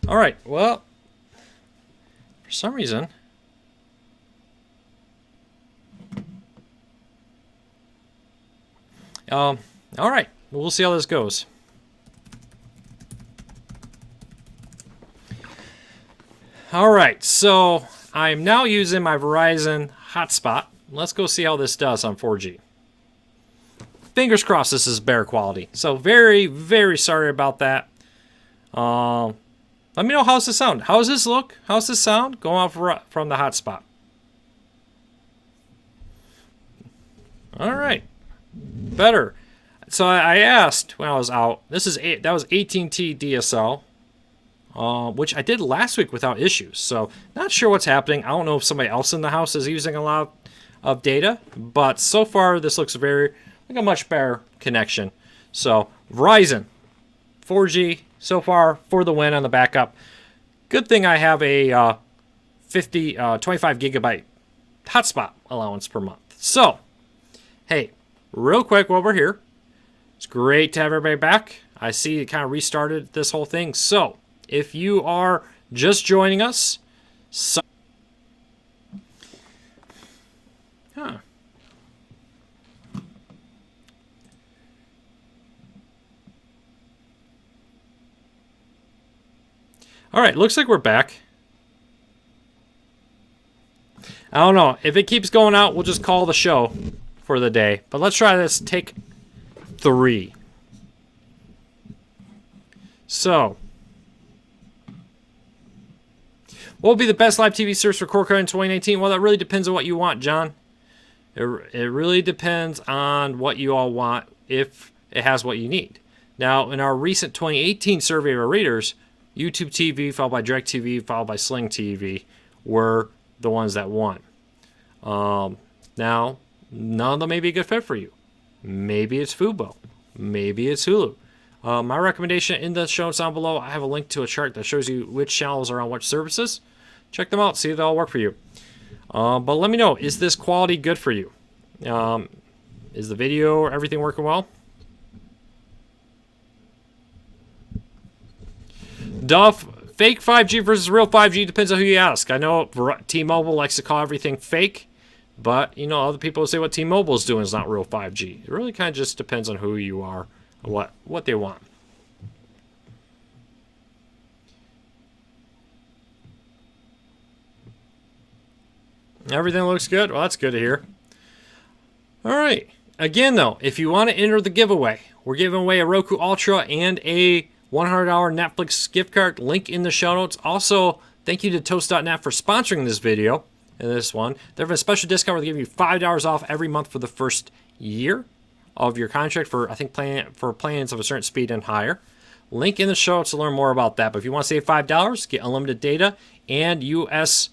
All right. Well, for some reason, all right. We'll see how this goes. All right. So I'm now using my Verizon hotspot. Let's go see how this does on 4G. Fingers crossed this is better quality. So very, very sorry about that. Let me know how's this sound. How's this look? How's this sound? Going off from the hotspot. All right. Better. So I asked when I was out. That was AT&T DSL, which I did last week without issues. So not sure what's happening. I don't know if somebody else in the house is using a lot of data, but so far this looks like a much better connection. So Verizon 4G so far for the win on the backup. Good thing I have a 25 gigabyte hotspot allowance per month. So, hey, real quick while we're here, it's great to have everybody back. I see it kind of restarted this whole thing. So, if you are just joining us, all right, looks like we're back. I don't know. If it keeps going out, we'll just call the show for the day. But let's try this take 3. So, what will be the best live TV search for cord cutting in 2019? Well, that really depends on what you want, John. It really depends on what you all want, if it has what you need. Now, in our recent 2018 survey of our readers, YouTube TV, followed by Directv, followed by Sling TV, were the ones that won. Now, none of them may be a good fit for you. Maybe it's Fubo. Maybe it's Hulu. My recommendation in the show notes down below, I have a link to a chart that shows you which channels are on which services. Check them out. See if they all work for you. But let me know, is this quality good for you? Is the video, everything working well? Duff, fake 5G versus real 5G depends on who you ask. I know T-Mobile likes to call everything fake, but you know, other people say what T-Mobile is doing is not real 5G. It really kind of just depends on who you are, what they want. Everything looks good. Well, that's good to hear. All right. Again, though, if you want to enter the giveaway, we're giving away a Roku Ultra and a $100 Netflix gift card. Link in the show notes. Also, thank you to Toast.net for sponsoring this video and this one. They have a special discount where they give you $5 off every month for the first year of your contract for, I think, plans of a certain speed and higher. Link in the show notes to learn more about that. But if you want to save $5, get unlimited data and US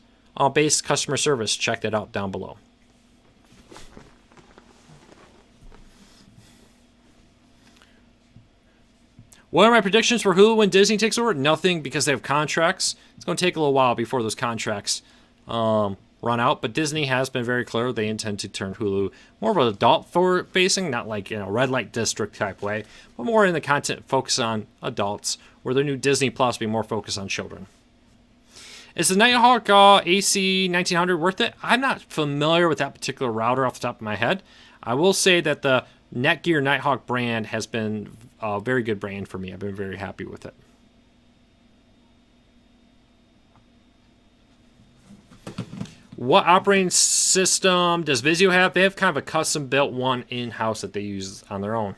based customer service. Check that out down below. What are my predictions for Hulu when Disney takes over? Nothing, because they have contracts. It's going to take a little while before those contracts run out. But Disney has been very clear they intend to turn Hulu more of an adult facing, not like red light district type way, but more in the content focused on adults, where their new Disney Plus will be more focused on children. Is the Nighthawk AC 1900 worth it? I'm not familiar with that particular router off the top of my head. I will say that the Netgear Nighthawk brand has been a very good brand for me. I've been very happy with it. What operating system does Vizio have? They have kind of a custom built one in-house that they use on their own.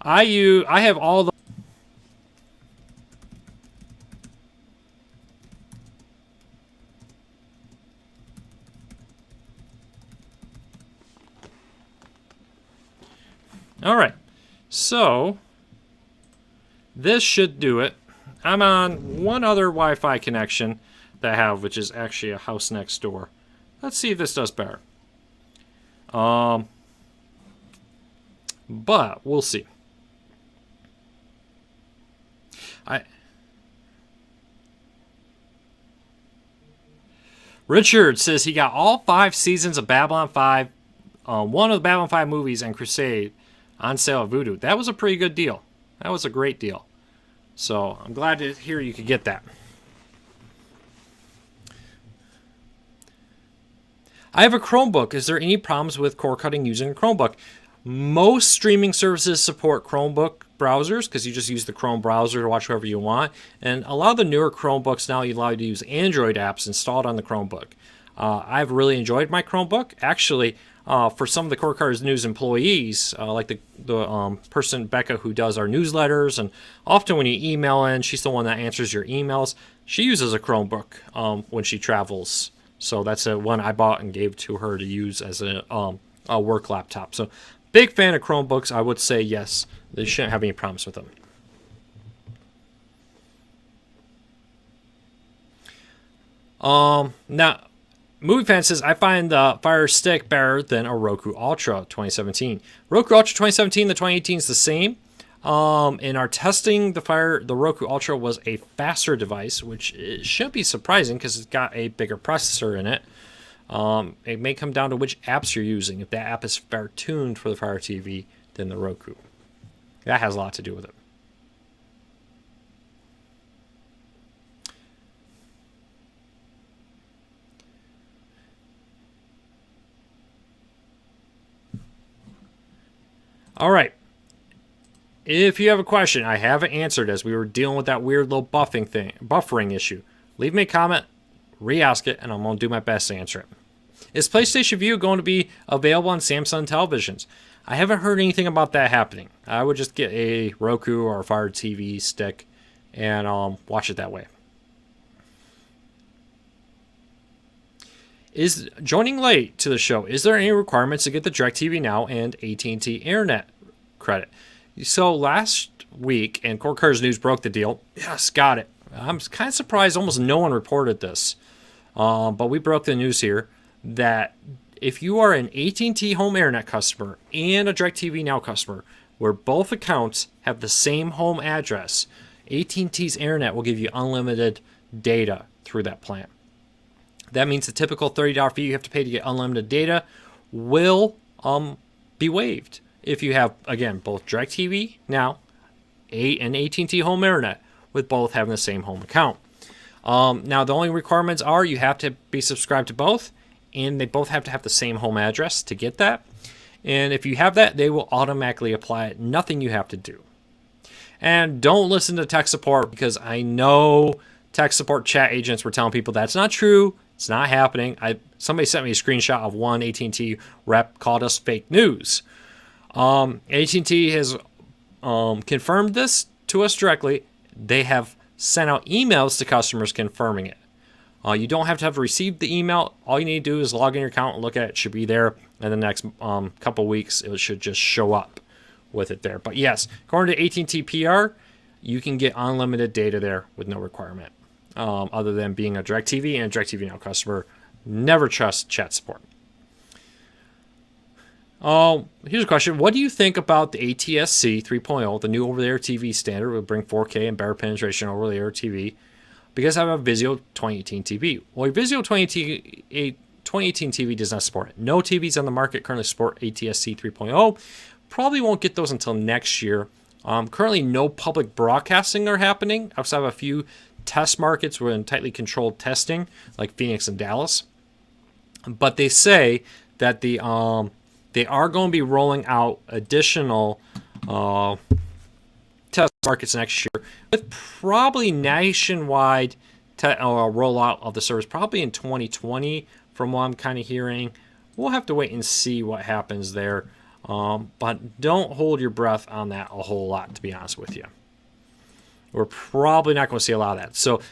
I have all the all right, so this should do it. I'm on one other Wi-Fi connection that I have, which is actually a house next door. Let's see if this does better. But we'll see. Richard says he got all 5 seasons of Babylon 5, one of the Babylon 5 movies, and Crusade on sale at Vudu. That was a pretty good deal. That was a great deal. So I'm glad to hear you could get that. I have a Chromebook. Is there any problems with cord cutting using a Chromebook? Most streaming services support Chromebook browsers because you just use the Chrome browser to watch whatever you want. And a lot of the newer Chromebooks now allow you to use Android apps installed on the Chromebook. I've really enjoyed my Chromebook. Actually, for some of the Cord Cutters News employees, like the person, Becca, who does our newsletters, and often when you email in, she's the one that answers your emails. She uses a Chromebook when she travels. So that's one I bought and gave to her to use as a work laptop. So big fan of Chromebooks. I would say yes. They shouldn't have any problems with them. Now, Movie Fan says, I find the Fire Stick better than a Roku Ultra 2017. Roku Ultra 2017, the 2018 is the same. In our testing, the Roku Ultra was a faster device, which shouldn't be surprising because it's got a bigger processor in it. It may come down to which apps you're using. If that app is better tuned for the Fire TV than the Roku. That has a lot to do with it. All right. If you have a question I haven't answered as we were dealing with that weird little buffering issue, leave me a comment, re-ask it, and I'm going to do my best to answer it. Is PlayStation Vue going to be available on Samsung televisions? I haven't heard anything about that happening. I would just get a Roku or a Fire TV stick and watch it that way. Is joining late to the show, is there any requirements to get the Directv Now and AT&T Internet credit? So last week, and Cord Cutters News broke the deal. Yes, got it. I'm kind of surprised almost no one reported this. But we broke the news here that if you are an AT&T home internet customer and a Directv Now customer, where both accounts have the same home address, AT&T's internet will give you unlimited data through that plan. That means the typical $30 fee you have to pay to get unlimited data will be waived if you have, again, both Directv Now and AT&T home internet with both having the same home account. Now, the only requirements are you have to be subscribed to both, and they both have to have the same home address to get that. And if you have that, they will automatically apply it. Nothing you have to do. And don't listen to tech support, because I know tech support chat agents were telling people that's not true. It's not happening. Somebody sent me a screenshot of one AT&T rep called us fake news. AT&T has confirmed this to us directly. They have sent out emails to customers confirming it. You don't have to have received the email. All you need to do is log in your account and look at it. It should be there. In the next couple weeks, it should just show up with it there. But yes, according to AT&T PR, you can get unlimited data there with no requirement. Other than being a Directv and a Directv Now customer. Never trust chat support. Here's a question. What do you think about the ATSC 3.0, the new over-the-air TV standard? Will bring 4K and better penetration over-the-air TV. Because I have a Vizio 2018 TV. Well, your Vizio 2018 TV does not support it. No TVs on the market currently support ATSC 3.0. Probably won't get those until next year. Currently, no public broadcasting are happening outside of a few test markets were in tightly controlled testing, like Phoenix and Dallas. But they say that they are going to be rolling out additional test markets next year, with probably nationwide rollout of the service, probably in 2020, from what I'm kind of hearing. We'll have to wait and see what happens there. But don't hold your breath on that a whole lot, to be honest with you. We're probably not going to see a lot of that. So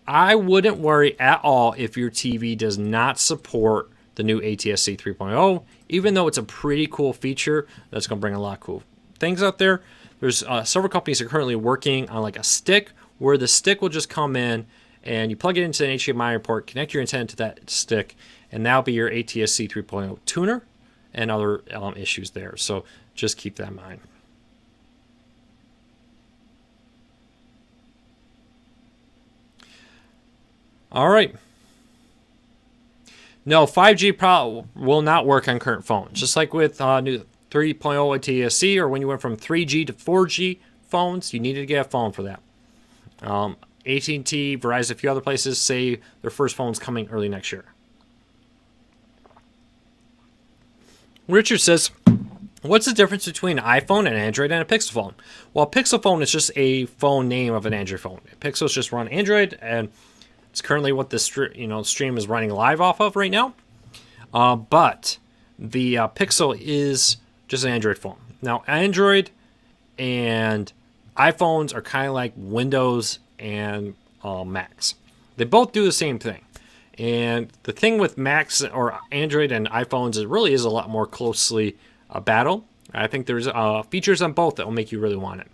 I wouldn't worry at all if your TV does not support the new ATSC 3.0, even though it's a pretty cool feature that's going to bring a lot of cool things out there. There's several companies that are currently working on like a stick, where the stick will just come in and you plug it into an HDMI port, connect your antenna to that stick, and that'll be your ATSC 3.0 tuner and other issues there. So just keep that in mind. All right. No, 5G will not work on current phones. Just like with new 3.0 ATSC, or when you went from 3G to 4G phones, you needed to get a phone for that. AT&T, Verizon, a few other places say their first phone's coming early next year. Richard says, what's the difference between an iPhone, an Android, and a Pixel phone? Well, a Pixel phone is just a phone name of an Android phone. Pixels just run Android, and it's currently what the stream is running live off of right now. But the Pixel is just an Android phone. Now, Android and iPhones are kind of like Windows and Macs. They both do the same thing. And the thing with Macs or Android and iPhones, it really is a lot more closely a battle. I think there's features on both that will make you really want it.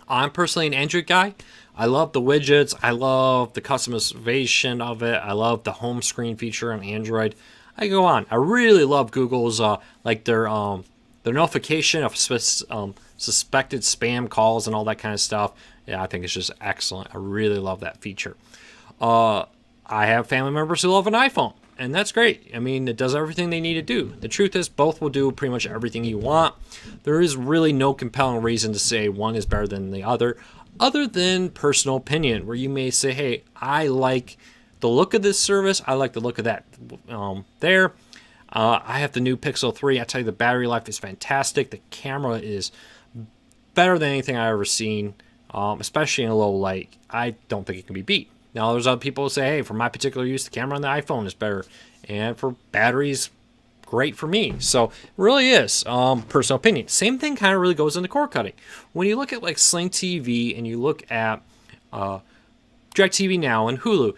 I'm personally an Android guy. I love the widgets. I love the customization of it. I love the home screen feature on Android. I go on. I really love Google's their notification of suspected spam calls and all that kind of stuff. Yeah, I think it's just excellent. I really love that feature. I have family members who love an iPhone, and that's great. I mean, it does everything they need to do. The truth is, both will do pretty much everything you want. There is really no compelling reason to say one is better than the other than personal opinion, where you may say, hey, I like the look of this service. I like the look of that there. I have the new Pixel 3. I tell you, the battery life is fantastic. The camera is better than anything I've ever seen, especially in a low light. I don't think it can be beat. Now, there's other people who say, hey, for my particular use, the camera on the iPhone is better. And for batteries, great for me. So it really is personal opinion. Same thing kind of really goes into cord cutting. When you look at like Sling TV and you look at DirecTV Now and Hulu,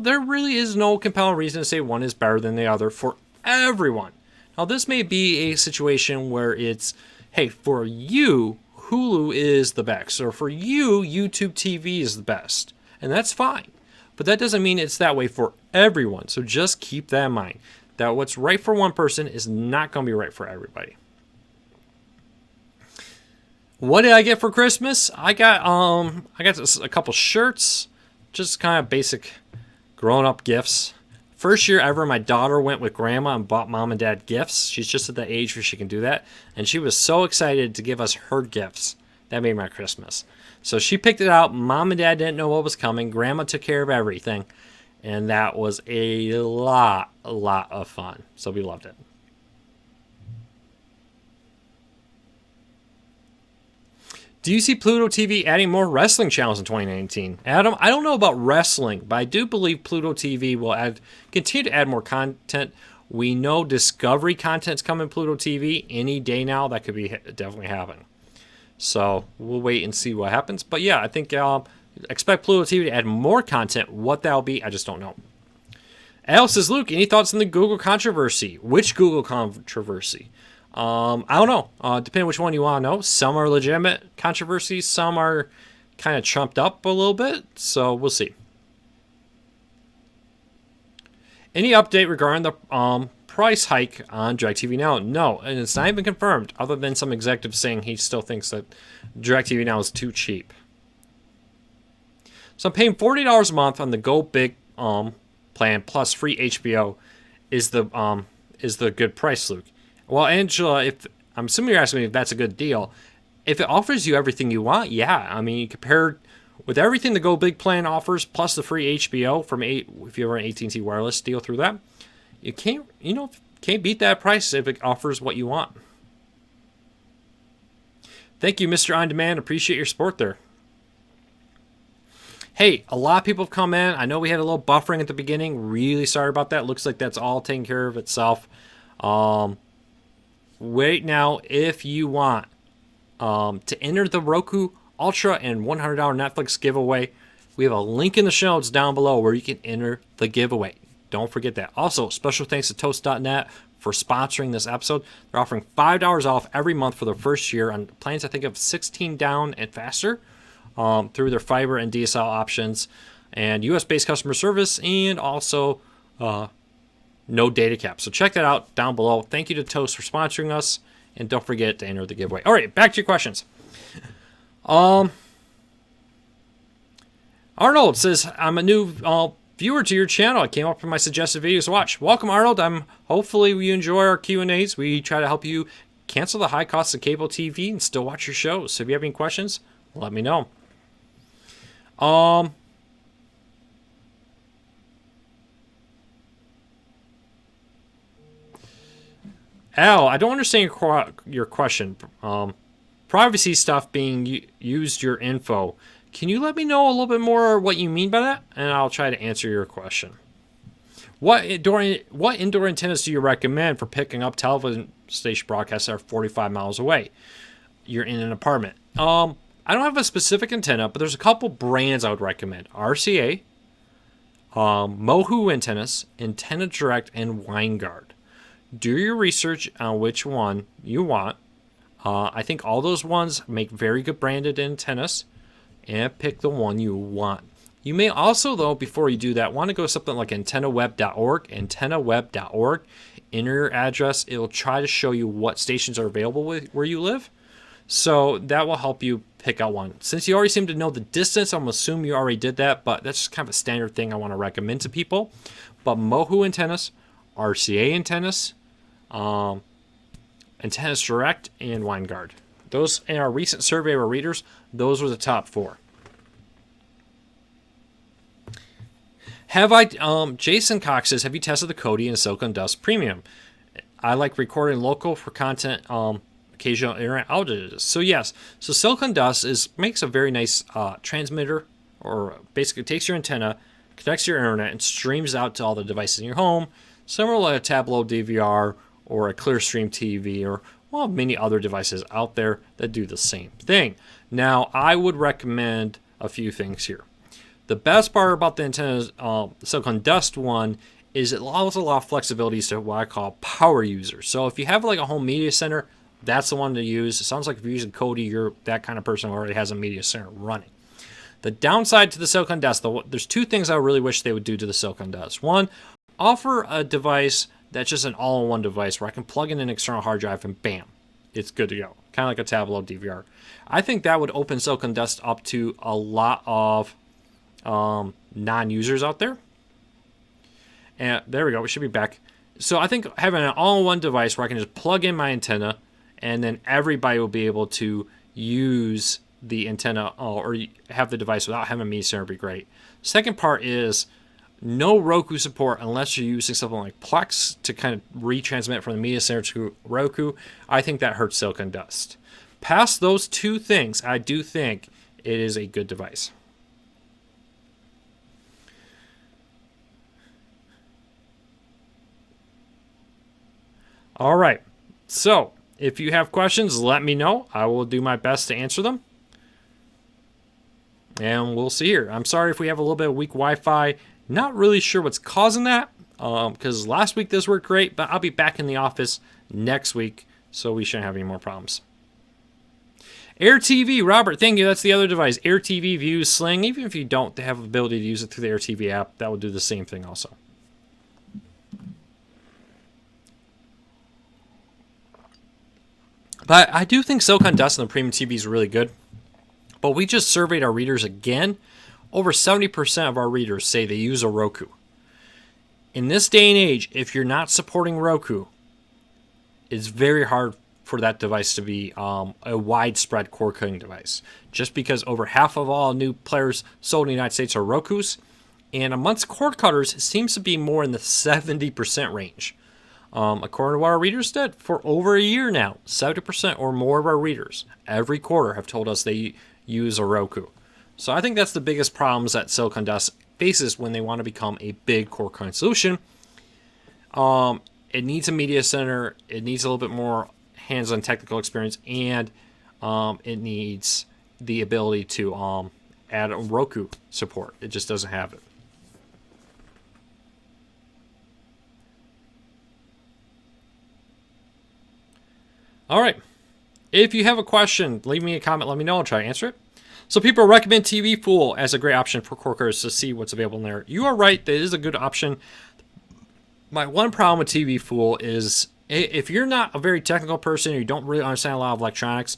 there really is no compelling reason to say one is better than the other for everyone. Now, this may be a situation where it's, hey, for you, Hulu is the best. Or for you, YouTube TV is the best. And that's fine. But that doesn't mean it's that way for everyone. So just keep that in mind. That what's right for one person is not going to be right for everybody. What did I get for Christmas? I got a couple shirts. Just kind of basic grown-up gifts. First year ever, my daughter went with grandma and bought mom and dad gifts. She's just at the age where she can do that. And she was so excited to give us her gifts. That made my Christmas. So she picked it out. Mom and dad didn't know what was coming. Grandma took care of everything. And that was a lot of fun. So we loved it. Do you see Pluto TV adding more wrestling channels in 2019? Adam, I don't know about wrestling, but I do believe Pluto TV will continue to add more content. We know Discovery content's coming to Pluto TV any day now. That could be definitely happening. So we'll wait and see what happens. But yeah, I think expect Pluto TV to add more content. What that'll be, I just don't know. Al says, Luke, any thoughts on the Google controversy? Which Google controversy? I don't know. Depending on which one you want to know. Some are legitimate controversies. Some are kind of trumped up a little bit. So we'll see. Any update regarding the price hike on DirecTV Now? No, and it's not even confirmed, other than some executive saying he still thinks that DirecTV Now is too cheap. So I'm paying $40 a month on the Go Big plan plus free HBO is the good price, Luke. Well, Angela, I'm assuming you're asking me if that's a good deal. If it offers you everything you want, yeah. I mean, compared with everything the Go Big plan offers plus the free HBO if you have an AT&T wireless deal through that, you can't beat that price if it offers what you want. Thank you, Mr. On Demand. Appreciate your support there. Hey, a lot of people have come in. I know we had a little buffering at the beginning. Really sorry about that. Looks like that's all taken care of itself. Wait now, if you want to enter the Roku Ultra and $100 Netflix giveaway, we have a link in the show notes down below where you can enter the giveaway. Don't forget that. Also, special thanks to Toast.net for sponsoring this episode. They're offering $5 off every month for the first year on plans, I think, of 16 down and faster through their fiber and DSL options and US-based customer service and also no data cap. So check that out down below. Thank you to Toast for sponsoring us. And don't forget to enter the giveaway. All right, back to your questions. Arnold says, I'm a new viewer to your channel. I came up with my suggested videos to watch. Welcome, Arnold. Hopefully you enjoy our Q&As. We try to help you cancel the high cost of cable TV and still watch your shows. So if you have any questions, let me know. Al, I don't understand your question. Privacy stuff being used your info. Can you let me know a little bit more what you mean by that? And I'll try to answer your question. What indoor antennas do you recommend for picking up television station broadcasts that are 45 miles away? You're in an apartment. I don't have a specific antenna, but there's a couple brands I would recommend. RCA, Mohu antennas, Antenna Direct, and WineGuard. Do your research on which one you want. I think all those ones make very good branded antennas, and pick the one you want. You may also, though, before you do that, want to go to something like antennaweb.org. Antennaweb.org. Enter your address. It will try to show you what stations are available where you live. So that will help you pick out one. Since you already seem to know the distance, I'm going to assume you already did that, but that's just kind of a standard thing I want to recommend to people. But Mohu antennas, RCA antennas, Antennas Direct, and WineGuard. Those, in our recent survey of our readers, those were the top 4. Jason Cox says, have you tested the Kodi and Silicon Dust Premium? I like recording local for content, occasional internet outages. So yes, so Silicon Dust makes a very nice transmitter, or basically takes your antenna, connects to your internet, and streams out to all the devices in your home, similar like a Tableau DVR or a Clearstream TV, or many other devices out there that do the same thing. Now, I would recommend a few things here. The best part about the antennas, Silicon Dust one, is it allows a lot of flexibilities to what I call power users. So if you have like a home media center, that's the one to use. It sounds like if you're using Kodi, you're that kind of person who already has a media center running. The downside to the Silicon Dust, there's 2 things I really wish they would do to the Silicon Dust. One, offer a device that's just an all-in-one device where I can plug in an external hard drive and bam, it's good to go. Kind of like a Tableau DVR. I think that would open Silicon Dust up to a lot of non-users out there. And there we go. We should be back. So I think having an all-in-one device where I can just plug in my antenna and then everybody will be able to use the antenna or have the device without having a media center would be great. Second part is no Roku support unless you're using something like Plex to kind of retransmit from the media center to Roku. I think that hurts Silicon Dust. Past those 2 things, I do think it is a good device. All right. So if you have questions, let me know. I will do my best to answer them. And we'll see here. I'm sorry if we have a little bit of weak Wi-Fi. Not really sure what's causing that, because last week this worked great, but I'll be back in the office next week, so we shouldn't have any more problems. AirTV, Robert, thank you. That's the other device. AirTV views Sling. Even if you don't have the ability to use it through the AirTV app, that will do the same thing also. But I do think Silicon Dust and the Premium TV is really good. But we just surveyed our readers again. Over 70% of our readers say they use a Roku. In this day and age, if you're not supporting Roku, it's very hard for that device to be a widespread cord cutting device. Just because over half of all new players sold in the United States are Rokus, and amongst cord cutters, it seems to be more in the 70% range. According to what our readers did, for over a year now, 70% or more of our readers every quarter have told us they use a Roku. So I think that's the biggest problems that Silicon Dust faces when they want to become a big cord cutting solution. It needs a media center, it needs a little bit more hands-on technical experience, and it needs the ability to add a Roku support. It just doesn't have it. All right. If you have a question, leave me a comment. Let me know. I'll try to answer it. So people recommend TV Fool as a great option for cord cutters to see what's available in there. You are right. That is a good option. My one problem with TV Fool is if you're not a very technical person or you don't really understand a lot of electronics,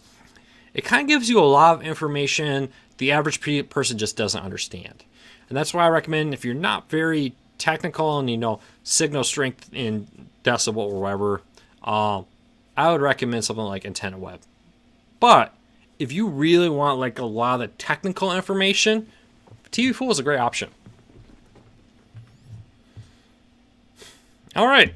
it kind of gives you a lot of information the average person just doesn't understand. And that's why I recommend, if you're not very technical and you know signal strength in decibel or whatever, I would recommend something like Antenna Web. But if you really want like a lot of the technical information, TV Fool is a great option. All right.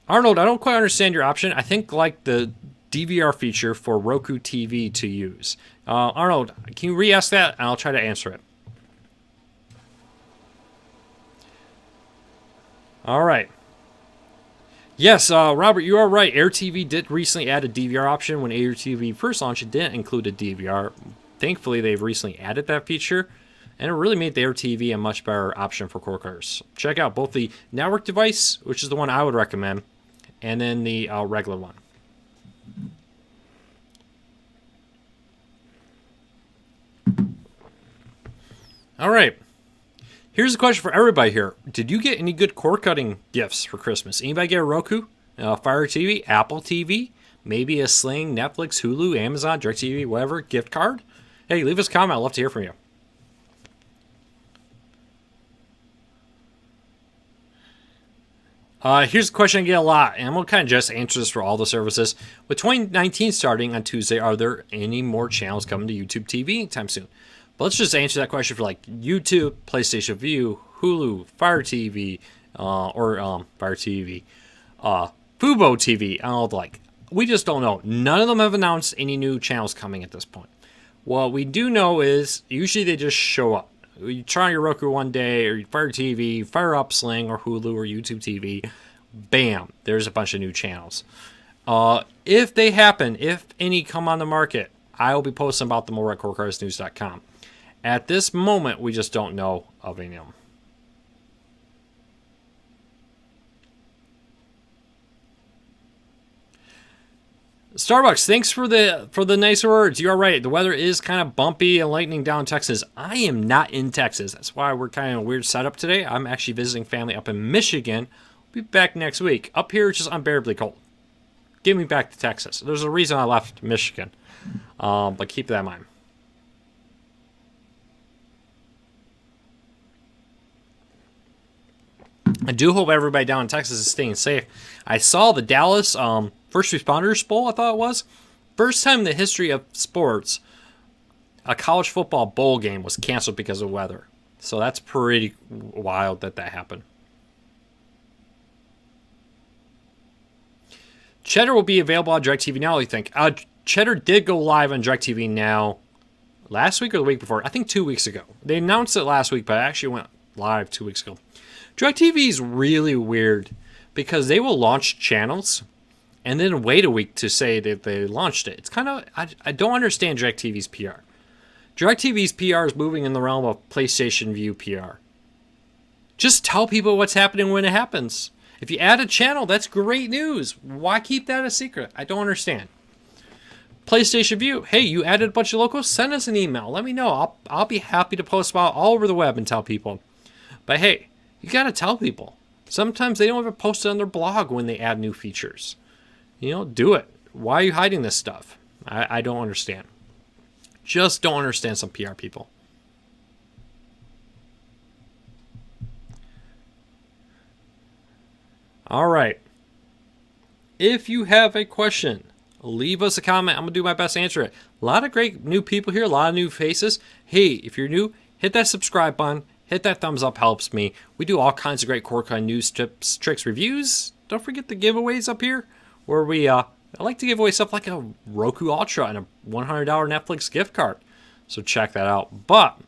Arnold, I don't quite understand your option. I think like the DVR feature for Roku TV to use. Arnold, can you re-ask that? And I'll try to answer it. All right. Yes, Robert, you are right. AirTV did recently add a DVR option. When AirTV first launched, it didn't include a DVR. Thankfully, they've recently added that feature, and it really made the AirTV a much better option for cord cutters. Check out both the network device, which is the one I would recommend, and then the regular one. All right. Here's a question for everybody here. Did you get any good cord cutting gifts for Christmas? Anybody get a Roku, Fire TV, Apple TV, maybe a Sling, Netflix, Hulu, Amazon, Directv, whatever, gift card? Hey, leave us a comment. I'd love to hear from you. Here's a question I get a lot, and I'm going to kind of just answer this for all the services. With 2019 starting on Tuesday, are there any more channels coming to YouTube TV anytime soon? But let's just answer that question for like YouTube, PlayStation View, Hulu, Fire TV, Fire TV, Fubo TV, and all the like. We just don't know. None of them have announced any new channels coming at this point. What we do know is usually they just show up. You try your Roku one day, or you Fire TV, fire up Sling or Hulu or YouTube TV, bam, there's a bunch of new channels. If they happen, if any come on the market, I will be posting about them over at CordCuttersNews.com. At this moment, we just don't know of any of them. Starbucks, thanks for the nice words. You are right. The weather is kind of bumpy and lightning down in Texas. I am not in Texas. That's why we're kind of a weird setup today. I'm actually visiting family up in Michigan. I'll be back next week. Up here, it's just unbearably cold. Get me back to Texas. There's a reason I left Michigan. But keep that in mind. I do hope everybody down in Texas is staying safe. I saw the Dallas First Responders Bowl, I thought it was. First time in the history of sports, a college football bowl game was canceled because of weather. So that's pretty wild that happened. Cheddar will be available on DirecTV Now, I think. Cheddar did go live on DirecTV Now last week or the week before. I think 2 weeks ago. They announced it last week, but it actually went live 2 weeks ago. DirecTV is really weird because they will launch channels and then wait a week to say that they launched it. It's kind of, I don't understand DirecTV's PR. DirecTV's PR is moving in the realm of PlayStation View PR. Just tell people what's happening when it happens. If you add a channel, that's great news. Why keep that a secret? I don't understand. PlayStation View, hey, you added a bunch of locals? Send us an email. Let me know. I'll be happy to post about all over the web and tell people. But hey, you got to tell people. Sometimes they don't even post it on their blog when they add new features. You know, do it. Why are you hiding this stuff? I don't understand. Just don't understand some PR people. All right. If you have a question, leave us a comment. I'm going to do my best to answer it. A lot of great new people here, a lot of new faces. Hey, if you're new, hit that subscribe button. Hit that thumbs up, helps me. We do all kinds of great cord cutting news, tips, tricks, reviews. Don't forget the giveaways up here, where I like to give away stuff like a Roku Ultra and a $100 Netflix gift card. So check that out. But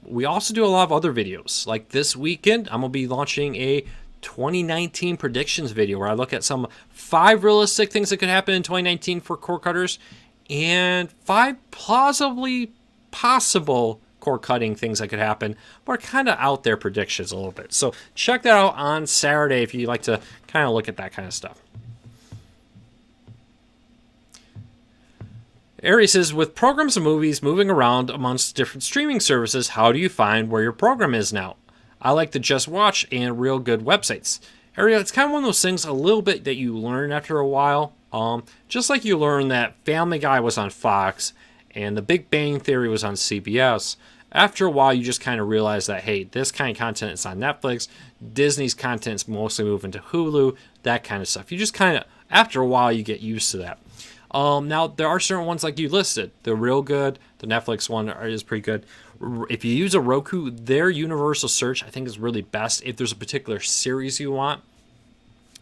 we also do a lot of other videos. Like this weekend, I'm going to be launching a 2019 predictions video where I look at some 5 realistic things that could happen in 2019 for cord cutters and 5 plausibly possible cord cutting things that could happen, but kind of out there predictions a little bit. So check that out on Saturday if you like to kind of look at that kind of stuff. Ari says, with programs and movies moving around amongst different streaming services, how do you find where your program is now? I like to just watch and real good websites. Ari, it's kind of one of those things a little bit that you learn after a while. Just like you learn that Family Guy was on Fox and The Big Bang Theory was on CBS, after a while you just kind of realize that, hey, this kind of content is on Netflix, Disney's content's mostly moving to Hulu, that kind of stuff. You just kind of, after a while, you get used to that. Now, there are certain ones like you listed. They're real good. The Netflix one is pretty good. If you use a Roku, their universal search, I think, is really best if there's a particular series you want.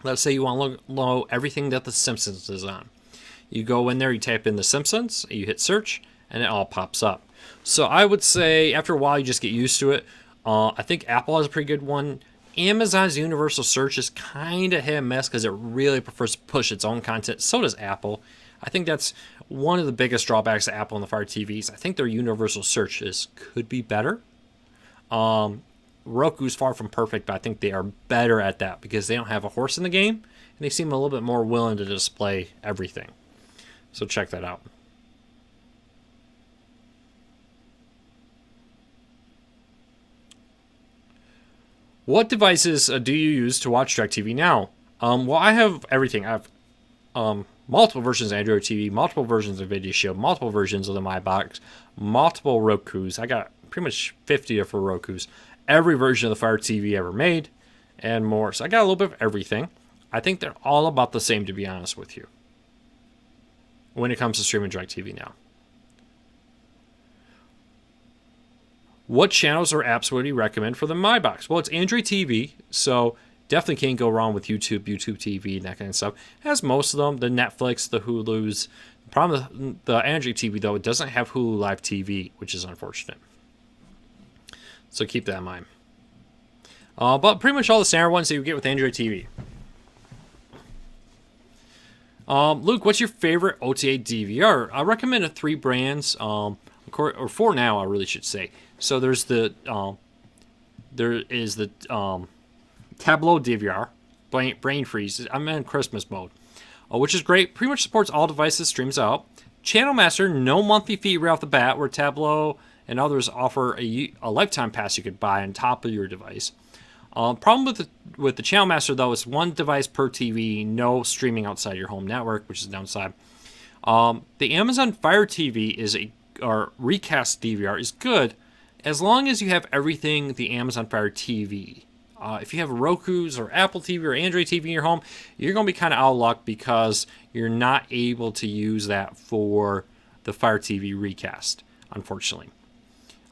Let's say you want to know everything that The Simpsons is on. You go in there, you type in The Simpsons, you hit search, and it all pops up. So I would say after a while, you just get used to it. I think Apple has a pretty good one. Amazon's universal search is kind of hit and miss because it really prefers to push its own content. So does Apple. I think that's one of the biggest drawbacks of Apple and the Fire TVs. I think their universal search could be better. Roku's far from perfect, but I think they are better at that because they don't have a horse in the game, and they seem a little bit more willing to display everything. So check that out. What devices do you use to watch Directv now? Well, I have everything. I have multiple versions of Android TV, multiple versions of Vizio, multiple versions of the My Box, multiple Rokus. I got pretty much 50 different Rokus. Every version of the Fire TV ever made, and more. So I got a little bit of everything. I think they're all about the same, to be honest with you, when it comes to streaming Directv now. What channels or apps would you recommend for the My Box? Well, it's Android TV, so definitely can't go wrong with YouTube TV, and that kind of stuff. It has most of them, the Netflix, the Hulus. The problem with the Android TV, though, it doesn't have Hulu Live TV, which is unfortunate. So keep that in mind. But pretty much all the standard ones that you get with Android TV. Luke, what's your favorite OTA DVR? I recommend 3 brands, or 4 now, I really should say. So there is the Tableau DVR, brain freeze. I'm in Christmas mode, which is great. Pretty much supports all devices, streams out. Channel Master, no monthly fee right off the bat, where Tableau and others offer a lifetime pass you could buy on top of your device. Problem with the Channel Master, though, is 1 device per TV, no streaming outside your home network, which is a downside. The Amazon Fire TV or recast DVR is good as long as you have everything the Amazon Fire TV. If you have Roku's or Apple TV or Android TV in your home, you're going to be kind of out of luck because you're not able to use that for the Fire TV recast, unfortunately.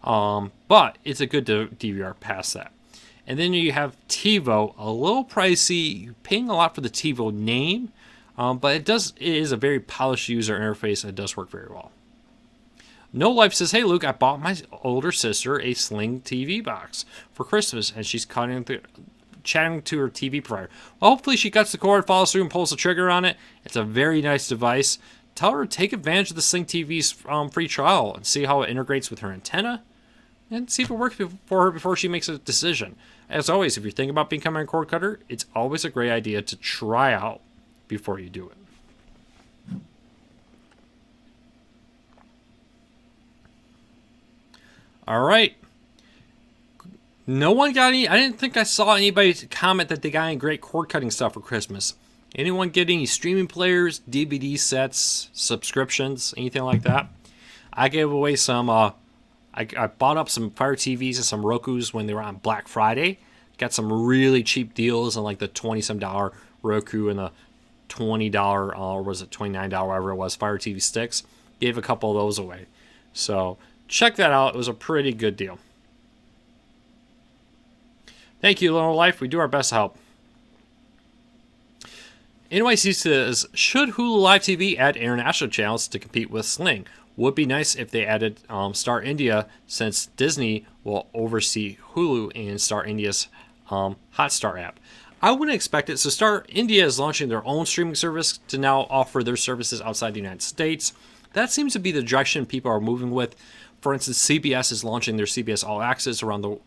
But it's a good DVR past that. And then you have TiVo, a little pricey. You're paying a lot for the TiVo name, but it is a very polished user interface and it does work very well. No Life says, hey Luke, I bought my older sister a Sling TV box for Christmas, and she's chatting to her TV provider. Well, hopefully she cuts the cord, follows through, and pulls the trigger on it. It's a very nice device. Tell her to take advantage of the Sling TV's free trial and see how it integrates with her antenna, and see if it works for her before she makes a decision. As always, if you're thinking about becoming a cord cutter, it's always a great idea to try out before you do it. All right. No one got any. I didn't think I saw anybody comment that they got any great cord cutting stuff for Christmas. Anyone get any streaming players, DVD sets, subscriptions, anything like that? I gave away some. I bought up some Fire TVs and some Rokus when they were on Black Friday. Got some really cheap deals on like the $20-some Roku and the $20 or was it $29, whatever it was, Fire TV sticks. Gave a couple of those away. So check that out. It was a pretty good deal. Thank you, Little Life. We do our best to help. NYC says, should Hulu Live TV add international channels to compete with Sling? Would be nice if they added Star India, since Disney will oversee Hulu and Star India's Hotstar app. I wouldn't expect it. So Star India is launching their own streaming service to now offer their services outside the United States. That seems to be the direction people are moving with. For instance, CBS is launching their CBS All Access around the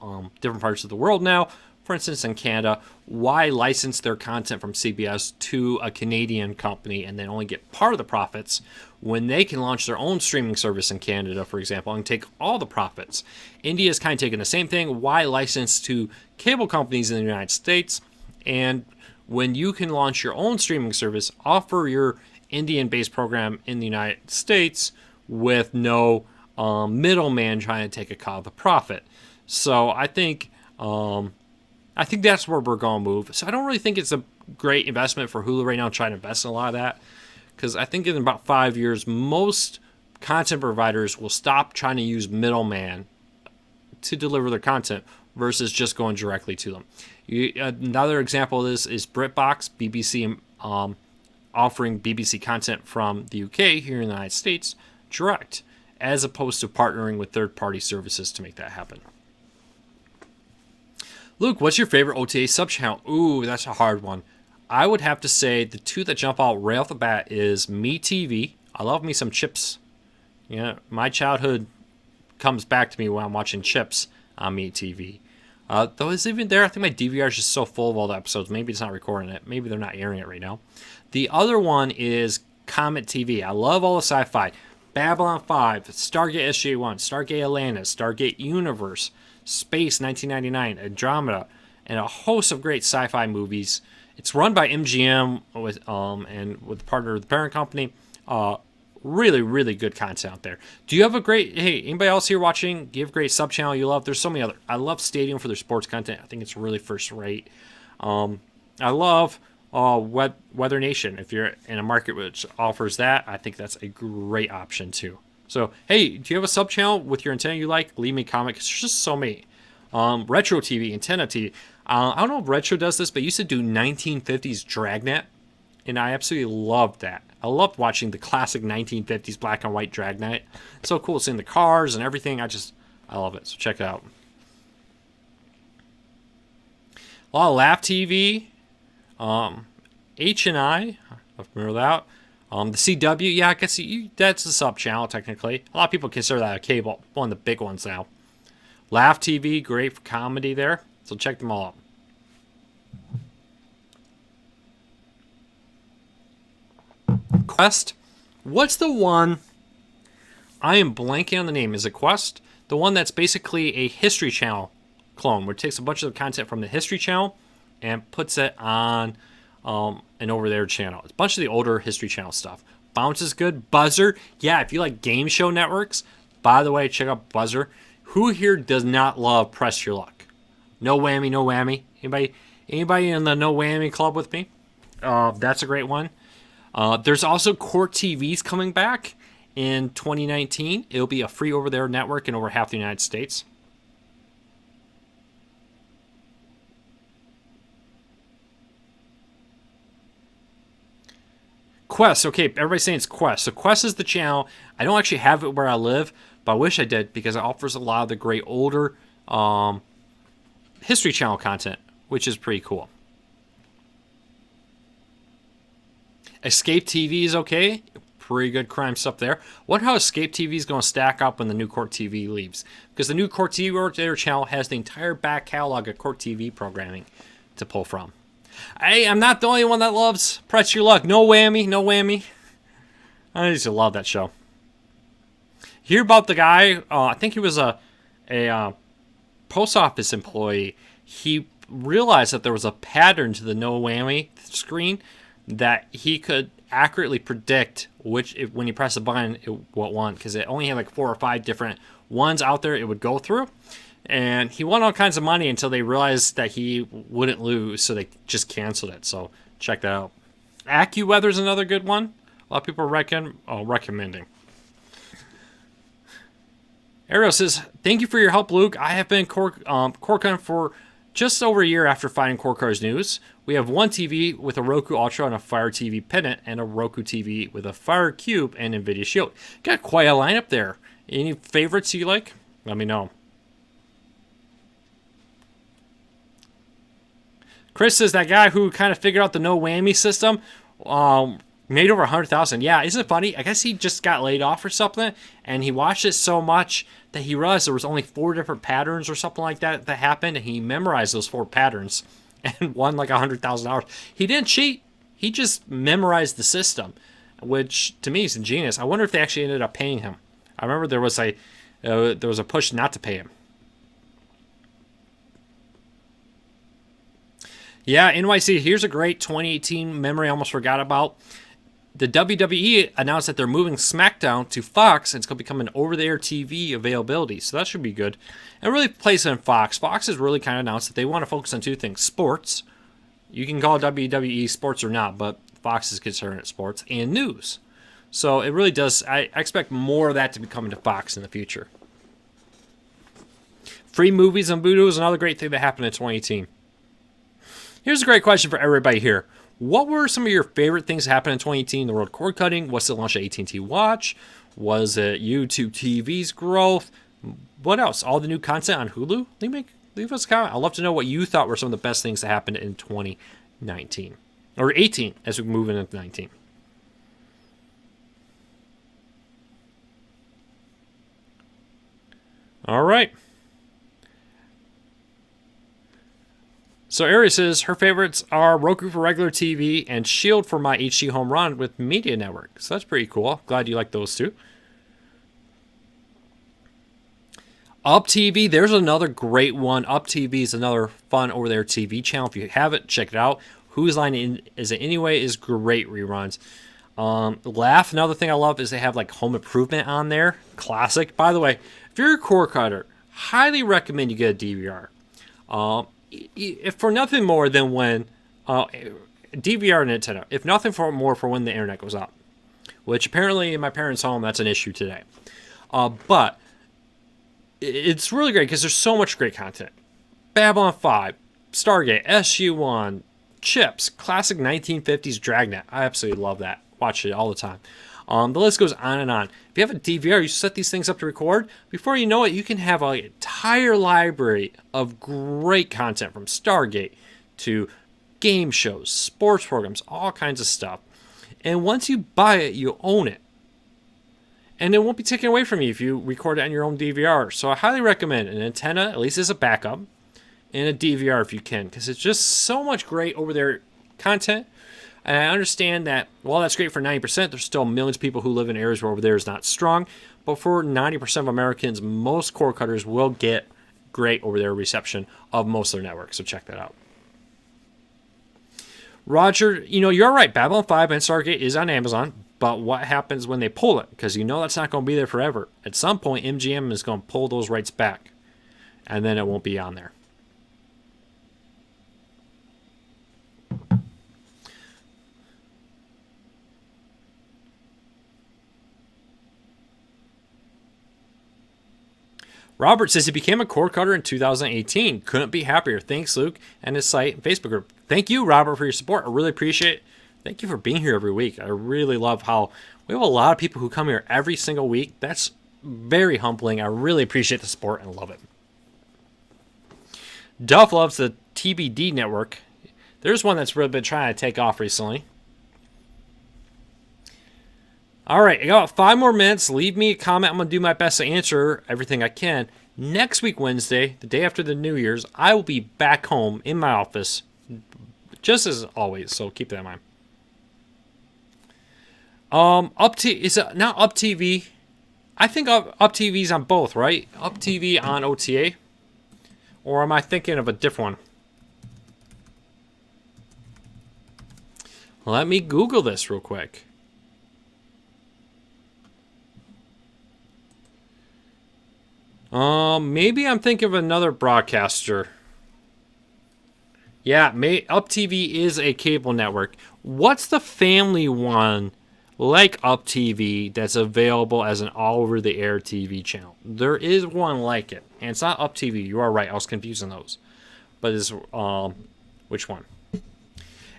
different parts of the world now. For instance, in Canada, why license their content from CBS to a Canadian company and then only get part of the profits when they can launch their own streaming service in Canada, for example, and take all the profits? India is kind of taking the same thing. Why license to cable companies in the United States? And when you can launch your own streaming service, offer your Indian-based program in the United States with no middleman trying to take a cut of the profit. So I think that's where we're going to move. So I don't really think it's a great investment for Hulu right now, trying to invest in a lot of that, because I think in about 5 years, most content providers will stop trying to use middleman to deliver their content versus just going directly to them. Another example of this is BritBox, BBC, offering BBC content from the UK here in the United States direct, as opposed to partnering with third-party services to make that happen. Luke, what's your favorite OTA subchannel? Ooh, that's a hard one. I would have to say the two that jump out right off the bat is MeTV. I love me some Chips. Yeah, my childhood comes back to me when I'm watching Chips on MeTV. Though it's even there, I think my DVR is just so full of all the episodes. Maybe it's not recording it. Maybe they're not airing it right now. The other one is Comet TV. I love all the sci-fi. Babylon 5, Stargate SG-1, Stargate Atlantis, Stargate Universe, Space 1999, Andromeda, and a host of great sci-fi movies. It's run by MGM with partner of the parent company. Really, really good content out there. Do you have anybody else here watching? Do you have a great sub-channel you love? There's so many other. I love Stadium for their sports content. I think it's really first rate. I love Weather Nation. If you're in a market which offers that, I think that's a great option too. So, hey, do you have a sub-channel with your antenna you like? Leave me a comment, because there's just so many. Retro TV, Antenna TV. I don't know if Retro does this, but it used to do 1950s Dragnet, and I absolutely loved that. I loved watching the classic 1950s black and white Dragnet. It's so cool seeing the cars and everything. I love it. So check it out. A lot of Laugh TV. H&I. I'm familiar with that. The CW. Yeah, I guess that's a sub-channel, technically. A lot of people consider that a cable. One of the big ones now. Laugh TV. Great for comedy there. So check them all out. Quest. What's the one? I am blanking on the name. Is it Quest? The one that's basically a History Channel clone, where it takes a bunch of the content from the History Channel and puts it on an over there channel. It's a bunch of the older History Channel stuff. Bounce is good. Buzzer. Yeah, if you like game show networks, by the way, check out Buzzer. Who here does not love Press Your Luck? No whammy, no whammy. Anybody in the no whammy club with me? That's a great one. There's also Court TVs coming back in 2019. It'll be a free over-there network in over half the United States. Quest. Okay, everybody's saying it's Quest. So Quest is the channel. I don't actually have it where I live, but I wish I did, because it offers a lot of the great older History Channel content, which is pretty cool. Escape TV is okay. Pretty good crime stuff there. Wonder how Escape TV is going to stack up when the new Court TV leaves, because the new Court TV channel has the entire back catalog of Court TV programming to pull from. Hey, I'm not the only one that loves Press Your Luck. No whammy, no whammy. I used to love that show. Hear about the guy, I think he was a post office employee. He realized that there was a pattern to the no whammy screen that he could accurately predict when you press a button, what one, because it only had like 4 or 5 different ones out there it would go through. And he won all kinds of money until they realized that he wouldn't lose, so they just canceled it. So check that out. AccuWeather is another good one. A lot of people are recommending. Ariel says, thank you for your help, Luke. I have been Corcon for just over a year after finding Core Cars News. We have one TV with a Roku Ultra and a Fire TV Pendant, and a Roku TV with a Fire Cube and NVIDIA Shield. Got quite a lineup there. Any favorites you like? Let me know. Chris says that guy who kind of figured out the no whammy system made over 100,000. Yeah, isn't it funny? I guess he just got laid off or something, and he watched it so much that he realized there was only 4 different patterns or something like that happened, and he memorized those 4 patterns and won like $100,000. He didn't cheat. He just memorized the system, which to me is ingenious. I wonder if they actually ended up paying him. I remember there was a push not to pay him. Yeah, NYC, here's a great 2018 memory I almost forgot about. the WWE announced that they're moving SmackDown to Fox, and it's going to become an over-the-air TV availability. So that should be good. And really place it in Fox. Fox has really kind of announced that they want to focus on two things. Sports. You can call WWE sports or not, but Fox is concerned at sports. And news. So it really does. I expect more of that to be coming to Fox in the future. Free movies on Pluto is another great thing that happened in 2018. Here's a great question for everybody here. What were some of your favorite things that happened in 2018? The world cord cutting? Was it the launch of AT&T Watch? Was it YouTube TV's growth? What else? All the new content on Hulu? Leave us a comment. I'd love to know what you thought were some of the best things that happened in 2019. Or 18 as we move into 19. All right. So Ari says her favorites are Roku for regular TV and Shield for my HD home run with Media Network. So that's pretty cool. Glad you like those two. Up TV, there's another great one. Up TV is another fun over-there TV channel. If you have it, check it out. Whose Line Is It Anyway is great reruns. Laugh, another thing I love is they have like Home Improvement on there. Classic. By the way, if you're a cord cutter, highly recommend you get a DVR. If for nothing more than when DVR and Nintendo, if nothing more for when the internet goes up, which apparently in my parents' home that's an issue today. But it's really great because there's so much great content. Babylon 5, Stargate, SU1, Chips, classic 1950s Dragnet. I absolutely love that. Watch it all the time. The list goes on and on. If you have a DVR, you set these things up to record. Before you know it, you can have an entire library of great content from Stargate to game shows, sports programs, all kinds of stuff. And once you buy it, you own it. And it won't be taken away from you if you record it on your own DVR. So I highly recommend an antenna, at least as a backup, and a DVR if you can, because it's just so much great over there content. And I understand that while that's great for 90%, there's still millions of people who live in areas where over there is not strong. But for 90% of Americans, most cord cutters will get great over there reception of most of their networks. So check that out. Roger, you're right. Babylon 5 and Stargate is on Amazon. But what happens when they pull it? Because that's not going to be there forever. At some point, MGM is going to pull those rights back. And then it won't be on there. Robert says he became a cord cutter in 2018. Couldn't be happier. Thanks, Luke, and his site and Facebook group. Thank you, Robert, for your support. I really appreciate it. Thank you for being here every week. I really love how we have a lot of people who come here every single week. That's very humbling. I really appreciate the support and love it. Duff loves the TBD network. There's one that's really been trying to take off recently. All right, I got 5 more minutes. Leave me a comment. I'm going to do my best to answer everything I can. Next week, Wednesday, the day after the New Year's, I will be back home in my office, just as always, so keep that in mind. Is it not Up TV? I think Up TV's on both, right? Up TV on OTA? Or am I thinking of a different one? Let me Google this real quick. Maybe I'm thinking of another broadcaster. Yeah, Up TV is a cable network. What's the family one like Up TV that's available as an all-over-the-air TV channel? There is one like it, and it's not Up TV. You are right. I was confusing those. But it's which one?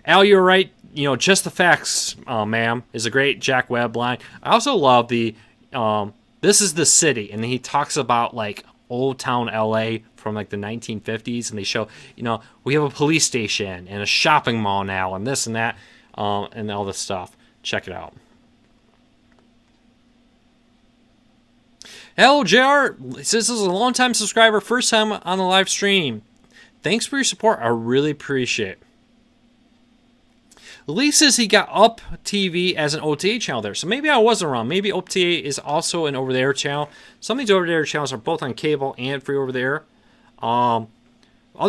Al, you're right. Just the facts, ma'am, is a great Jack Webb line. I also love the this is the city, and he talks about like old town LA from like the 1950s, and they show, we have a police station and a shopping mall now, and this and that, and all this stuff. Check it out. Hello, JR. This is a long-time subscriber, first time on the live stream. Thanks for your support. I really appreciate it. Lee says he got Up TV as an OTA channel there. So maybe I wasn't wrong. Maybe OTA is also an over-the-air channel. Some of these over-the-air channels are both on cable and free over-the-air. Other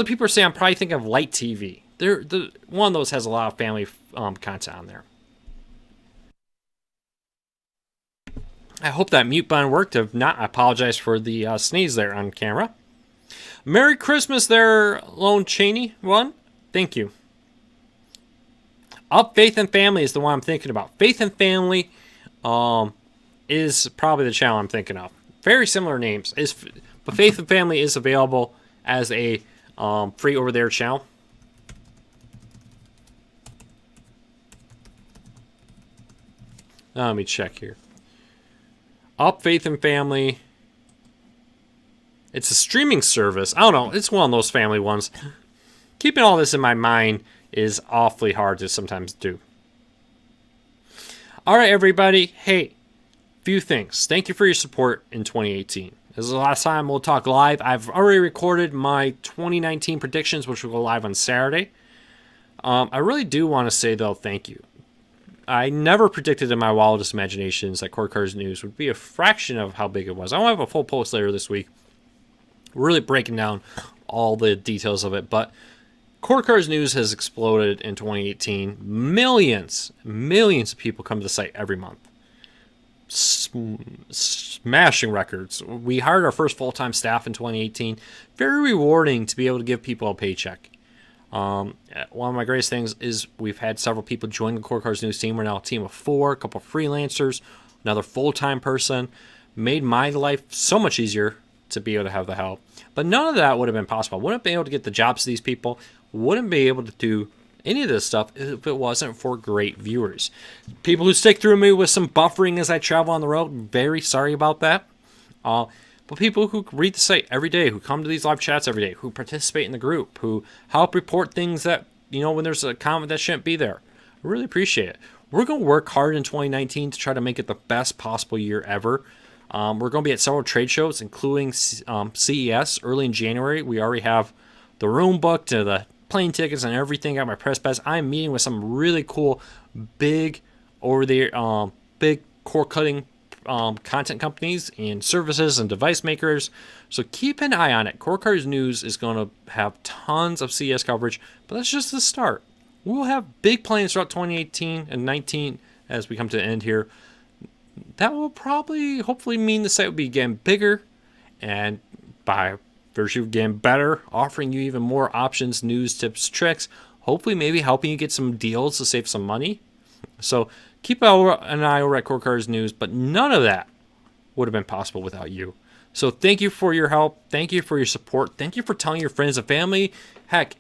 people are saying I'm probably thinking of Light TV. One of those has a lot of family content on there. I hope that mute button worked. If not, I apologize for the sneeze there on camera. Merry Christmas there, Lone Cheney one. Thank you. Up Faith and Family is the one I'm thinking about. Faith and Family is probably the channel I'm thinking of. Very similar names. But Faith and Family is available as a free over-the-air channel. Let me check here. Up Faith and Family. It's a streaming service. I don't know. It's one of those family ones. Keeping all this in my mind is awfully hard to sometimes do. All right, everybody. Hey, few things. Thank you for your support in 2018. This is the last time we'll talk live. I've already recorded my 2019 predictions, which will go live on Saturday. I really do want to say, though, thank you. I never predicted in my wildest imaginations that Core Cars News would be a fraction of how big it was. I'll have a full post later this week, really breaking down all the details of it. But Core Cars News has exploded in 2018. Millions of people come to the site every month. Smashing records. We hired our first full-time staff in 2018. Very rewarding to be able to give people a paycheck. One of my greatest things is we've had several people join the Core Cars News team. We're now a team of 4, a couple of freelancers, another full-time person. Made my life so much easier to be able to have the help. But none of that would have been possible. Wouldn't be able to get the jobs to these people. Wouldn't be able to do any of this stuff if it wasn't for great viewers. People who stick through me with some buffering as I travel on the road, very sorry about that. But people who read the site every day, who come to these live chats every day, who participate in the group, who help report things that, when there's a comment that shouldn't be there. I really appreciate it. We're going to work hard in 2019 to try to make it the best possible year ever. We're going to be at several trade shows, including CES early in January. We already have the room booked, the plane tickets, and everything. Got my press pass. I'm meeting with some really cool, big big core cutting content companies and services and device makers. So keep an eye on it. Core Cars News is going to have tons of CES coverage, but that's just the start. We'll have big plans throughout 2018 and 19 as we come to the end here. That will probably, hopefully, mean the site will be getting bigger, and by virtue of getting better, offering you even more options, news, tips, tricks, hopefully maybe helping you get some deals to save some money. So keep an eye over at Core Cars News, but none of that would have been possible without you. So thank you for your help. Thank you for your support. Thank you for telling your friends and family. Heck,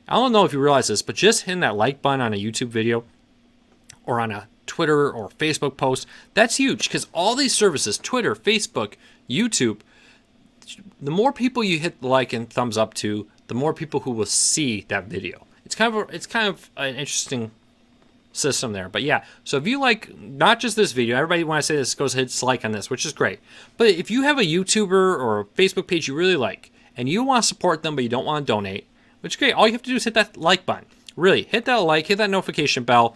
I don't know if you realize this, but just hitting that like button on a YouTube video or on a Twitter or Facebook post, that's huge, because all these services, Twitter, Facebook, YouTube, the more people you hit the like and thumbs up to, the more people who will see that video. It's kind of an interesting system there. But yeah, so if you like not just this video, everybody when I say this goes hits like on this, which is great. But if you have a YouTuber or a Facebook page you really like and you want to support them but you don't want to donate, which is great, all you have to do is hit that like button. Really, hit that like, hit that notification bell.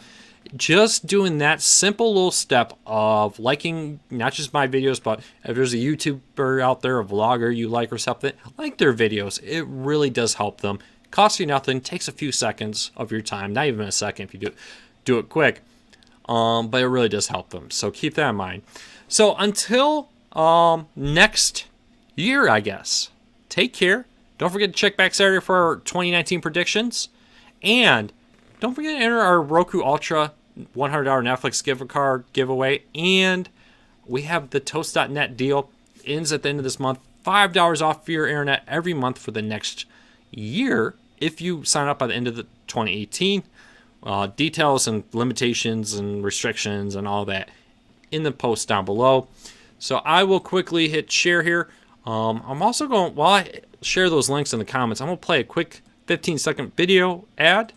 Just doing that simple little step of liking not just my videos, but if there's a YouTuber out there, a vlogger you like or something, like their videos. It really does help them. Costs you nothing, takes a few seconds of your time, not even a second if you do it quick. But it really does help them. So keep that in mind. So until next year, I guess, take care. Don't forget to check back Saturday for our 2019 predictions. And don't forget to enter our Roku Ultra $100 Netflix gift card giveaway. And we have the Toast.net deal. Ends at the end of this month. $5 off for your internet every month for the next year if you sign up by the end of the 2018. Details and limitations and restrictions and all that in the post down below. So I will quickly hit share here. I'm also going, while I share those links in the comments, I'm going to play a quick 15-second video ad.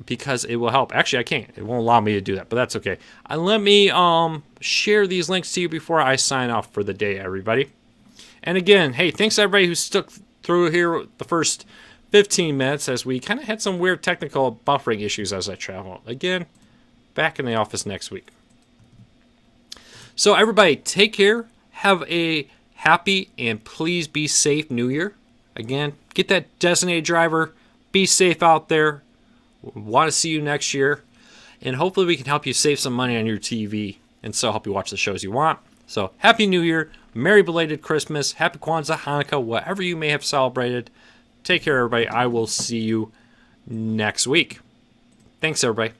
Because it will help. Actually, I can't. It won't allow me to do that, but that's okay. Let me share these links to you before I sign off for the day, everybody. And again, hey, thanks to everybody who stuck through here the first 15 minutes as we kind of had some weird technical buffering issues as I travel. Again, back in the office next week. So everybody, take care. Have a happy and please be safe New Year. Again, get that designated driver. Be safe out there. Want to see you next year. And hopefully we can help you save some money on your TV and still help you watch the shows you want. So Happy New Year, Merry belated Christmas, Happy Kwanzaa, Hanukkah, whatever you may have celebrated. Take care, everybody. I will see you next week. Thanks, everybody.